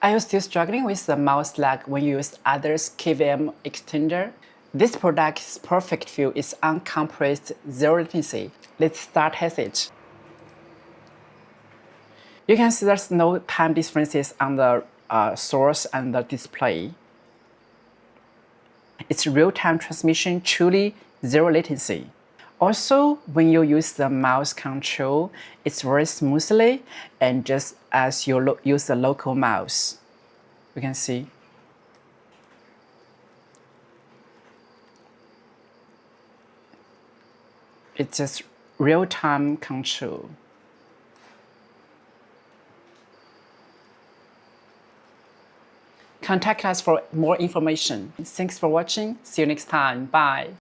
Are you still struggling with the mouse lag when you use others' KVM extender? This product is perfect for its uncompressed zero latency. Let's start test it. You can see there's no time differences on the source and the display. It's real-time transmission, truly zero latency. Also, when you use the mouse control, it's very smoothly and just as you use the local mouse. You can see. It's just real-time control. Contact us for more information. Thanks for watching. See you next time. Bye.